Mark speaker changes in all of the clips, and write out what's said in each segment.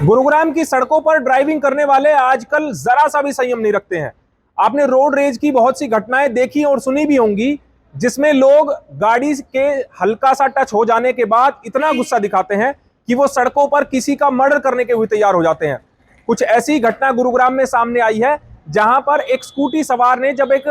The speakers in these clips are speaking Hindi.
Speaker 1: गुरुग्राम की सड़कों पर ड्राइविंग करने वाले आजकल जरा सा भी संयम नहीं रखते हैं। आपने रोड रेज की बहुत सी घटनाएं देखी और सुनी भी होंगी, जिसमें लोग गाड़ी के हल्का सा टच हो जाने के बाद इतना गुस्सा दिखाते हैं कि वो सड़कों पर किसी का मर्डर करने के भी तैयार हो जाते हैं। कुछ ऐसी घटना गुरुग्राम में सामने आई है, जहां पर एक स्कूटी सवार ने जब एक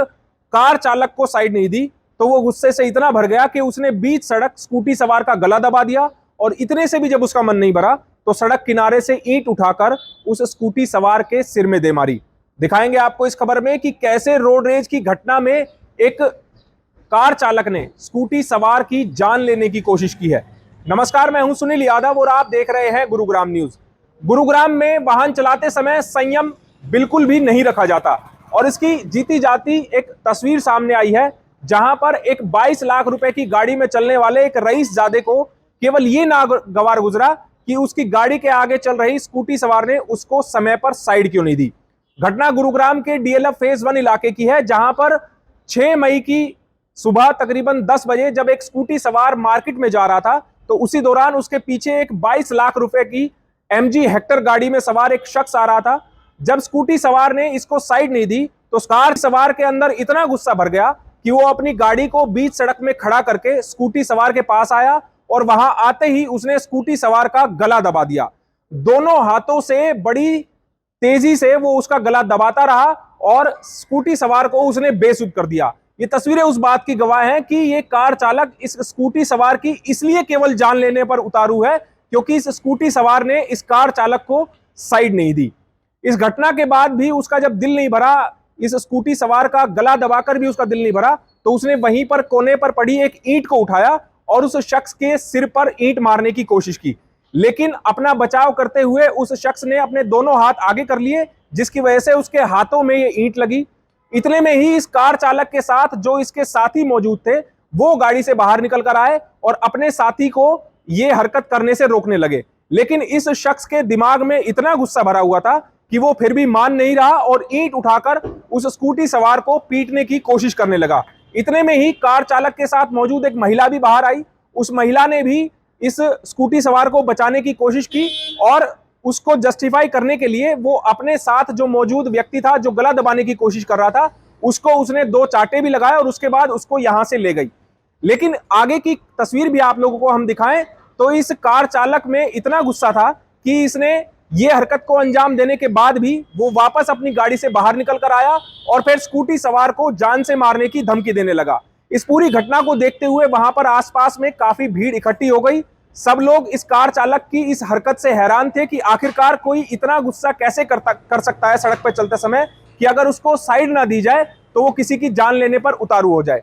Speaker 1: कार चालक को साइड नहीं दी तो वो गुस्से से इतना भर गया कि उसने बीच सड़क स्कूटी सवार का गला दबा दिया। और इतने से भी जब उसका मन नहीं भरा तो सड़क किनारे से ईंट उठाकर उस स्कूटी सवार के सिर में दे मारी। दिखाएंगे आपको इस खबर में कि कैसे रोड रेज की घटना में एक कार चालक ने स्कूटी सवार की जान लेने की कोशिश की है। नमस्कार, मैं हूं सुनील यादव और आप देख रहे हैं गुरुग्राम न्यूज। गुरुग्राम में वाहन चलाते समय संयम बिल्कुल भी नहीं रखा जाता और इसकी जीती जाती एक तस्वीर सामने आई है, जहां पर एक 22 लाख रुपए की गाड़ी में चलने वाले एक रईसजादे को केवल ये नागवार गुजरा कि उसकी गाड़ी के आगे चल रही स्कूटी सवार ने उसको समय पर साइड क्यों नहीं दी। घटना गुरुग्राम के डीएलएफ फेज 1 इलाके की है, जहां पर 6 मई की सुबह तकरीबन 10 बजे जब एक स्कूटी सवार मार्केट में जा रहा था तो उसी दौरान उसके पीछे एक 22 लाख रुपए की एमजी हेक्टर गाड़ी में सवार एक शख्स आ रहा था। जब स्कूटी सवार ने इसको साइड नहीं दी तो कार सवार के अंदर इतना गुस्सा भर गया कि वो अपनी गाड़ी को बीच सड़क में खड़ा करके स्कूटी सवार के पास आया और वहां आते ही उसने स्कूटी सवार का गला दबा दिया। दोनों हाथों से बड़ी तेजी से वो उसका गला दबाता रहा और स्कूटी सवार को उसने बेसुध कर दिया। ये तस्वीरें उस बात की गवाह हैं कि ये कार चालक इस स्कूटी सवार की इसलिए केवल जान लेने पर उतारू है क्योंकि इस स्कूटी सवार ने इस कार चालक को साइड नहीं दी। इस घटना के बाद भी उसका जब दिल नहीं भरा, इस स्कूटी सवार का गला दबाकर भी उसका दिल नहीं भरा, तो उसने वहीं पर कोने पर पड़ी एक ईंट को उठाया और उस शख्स के सिर पर ईंट मारने की कोशिश की। लेकिन अपना बचाव करते हुए उस शख्स ने अपने दोनों हाथ आगे कर लिए, जिसकी वजह से उसके हाथों में ये ईंट लगी। इतने में ही इस कार चालक के साथ जो इसके साथी मौजूद थे वो गाड़ी से बाहर निकल कर आए और अपने साथी को ये हरकत करने से रोकने लगे। लेकिन इस शख्स के दिमाग में इतना गुस्सा भरा हुआ था कि वो फिर भी मान नहीं रहा और ईंट उठाकर उस स्कूटी सवार को पीटने की कोशिश करने लगा। इतने में ही कार चालक के साथ मौजूद एक महिला भी बाहर आई। उस महिला ने भी इस स्कूटी सवार को बचाने की कोशिश की और उसको जस्टिफाई करने के लिए वो अपने साथ जो मौजूद व्यक्ति था जो गला दबाने की कोशिश कर रहा था उसको उसने 2 चांटे भी लगाए और उसके बाद उसको यहां से ले गई। लेकिन आगे की तस्वीर भी आप लोगों को हम दिखाएं तो इस कार चालक में इतना गुस्सा था कि इसने ये हरकत को अंजाम देने के बाद भी वो वापस अपनी गाड़ी से बाहर निकल कर आया और फिर स्कूटी सवार को जान से मारने की धमकी देने लगा। इस पूरी घटना को देखते हुए वहां पर आसपास में काफी भीड़ इकट्ठी हो गई। सब लोग इस कार चालक की इस हरकत से हैरान थे कि आखिरकार कोई इतना गुस्सा कैसे कर सकता है सड़क पर चलते समय कि अगर उसको साइड ना दी जाए तो वो किसी की जान लेने पर उतारू हो जाए।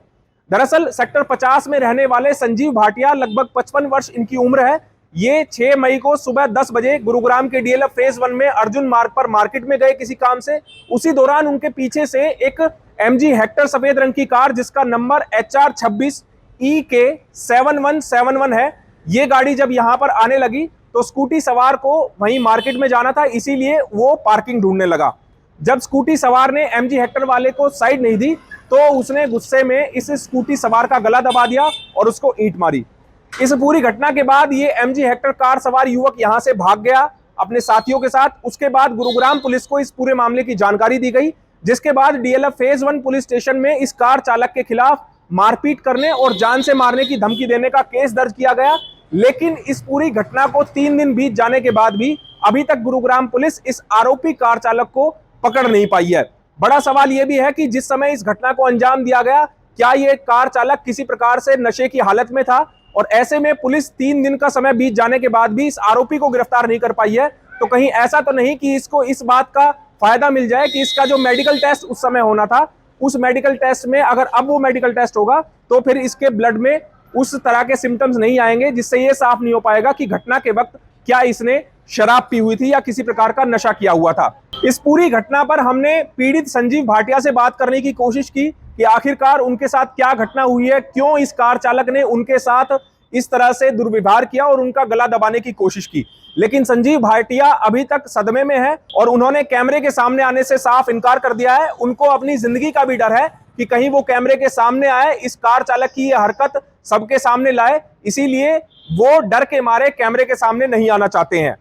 Speaker 1: दरअसल सेक्टर 50 में रहने वाले संजीव भाटिया, लगभग 55 वर्ष इनकी उम्र है। ये 6 मई को सुबह 10 बजे गुरुग्राम के डीएलएफ फेज 1 में अर्जुन मार्ग पर मार्केट में गए किसी काम से। उसी दौरान उनके पीछे से एक एमजी हेक्टर सफेद रंग की कार जिसका नंबर HR26EK7171 है, ये गाड़ी जब यहां पर आने लगी तो स्कूटी सवार को वहीं मार्केट में जाना था, इसीलिए वो पार्किंग ढूंढने लगा। जब स्कूटी सवार ने एमजी हेक्टर वाले को साइड नहीं दी तो उसने गुस्से में इस स्कूटी सवार का गला दबा दिया और उसको ईंट मारी। इस पूरी घटना के बाद ये एमजी हेक्टर कार सवार युवक यहां से भाग गया अपने साथियों के साथ। उसके बाद गुरुग्राम पुलिस को इस पूरे मामले की जानकारी दी गई, जिसके बाद डीएलएफ फेज 1 पुलिस स्टेशन में इस कार चालक के खिलाफ मारपीट करने और जान से मारने की धमकी देने का केस दर्ज किया गया। लेकिन इस पूरी घटना को 3 दिन बीत जाने के बाद भी अभी तक गुरुग्राम पुलिस इस आरोपी कार चालक को पकड़ नहीं पाई है। बड़ा सवाल यह भी है कि जिस समय इस घटना को अंजाम दिया गया, क्या यह कार चालक किसी प्रकार से नशे की हालत में था? और ऐसे में पुलिस 3 दिन का समय बीत जाने के बाद भी इस आरोपी को गिरफ्तार नहीं कर पाई है, तो कहीं ऐसा तो नहीं कि इसको इस बात का फायदा मिल जाए कि इसका जो मेडिकल टेस्ट उस समय होना था, उस मेडिकल टेस्ट में अगर अब वो मेडिकल टेस्ट होगा तो फिर इसके ब्लड में उस तरह के सिम्टम्स नहीं आएंगे, जिससे ये साफ नहीं हो पाएगा कि घटना के वक्त क्या इसने शराब पी हुई थी या किसी प्रकार का नशा किया हुआ था। इस पूरी घटना पर हमने पीड़ित संजीव भाटिया से बात करने की कोशिश की कि आखिरकार उनके साथ क्या घटना हुई है, क्यों इस कार चालक ने उनके साथ इस तरह से दुर्व्यवहार किया और उनका गला दबाने की कोशिश की। लेकिन संजीव भाटिया अभी तक सदमे में है और उन्होंने कैमरे के सामने आने से साफ इनकार कर दिया है। उनको अपनी जिंदगी का भी डर है कि कहीं वो कैमरे के सामने आए, इस कार चालक की ये हरकत सबके सामने लाए, इसीलिए वो डर के मारे कैमरे के सामने नहीं आना चाहते हैं।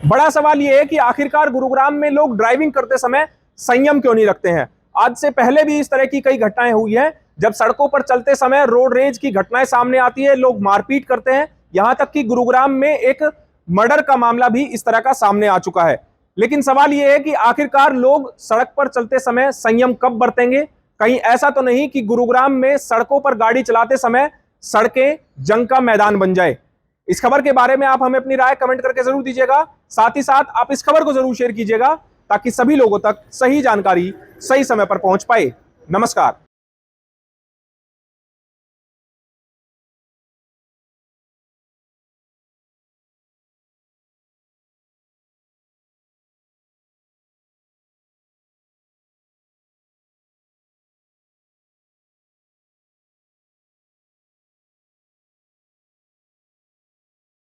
Speaker 1: बड़ा सवाल यह है कि आखिरकार गुरुग्राम में लोग ड्राइविंग करते समय संयम क्यों नहीं रखते हैं। आज से पहले भी इस तरह की कई घटनाएं हुई हैं, जब सड़कों पर चलते समय रोड रेज की घटनाएं सामने आती है, लोग मारपीट करते हैं, यहां तक कि गुरुग्राम में एक मर्डर का मामला भी इस तरह का सामने आ चुका है। लेकिन सवाल यह है कि आखिरकार लोग सड़क पर चलते समय संयम कब बरतेंगे। कहीं ऐसा तो नहीं कि गुरुग्राम में सड़कों पर गाड़ी चलाते समय सड़कें जंग का मैदान बन जाए। इस खबर के बारे में आप हमें अपनी राय कमेंट करके जरूर दीजिएगा। साथ ही साथ आप इस खबर को जरूर शेयर कीजिएगा ताकि सभी लोगों तक सही जानकारी सही समय पर पहुंच पाए। नमस्कार।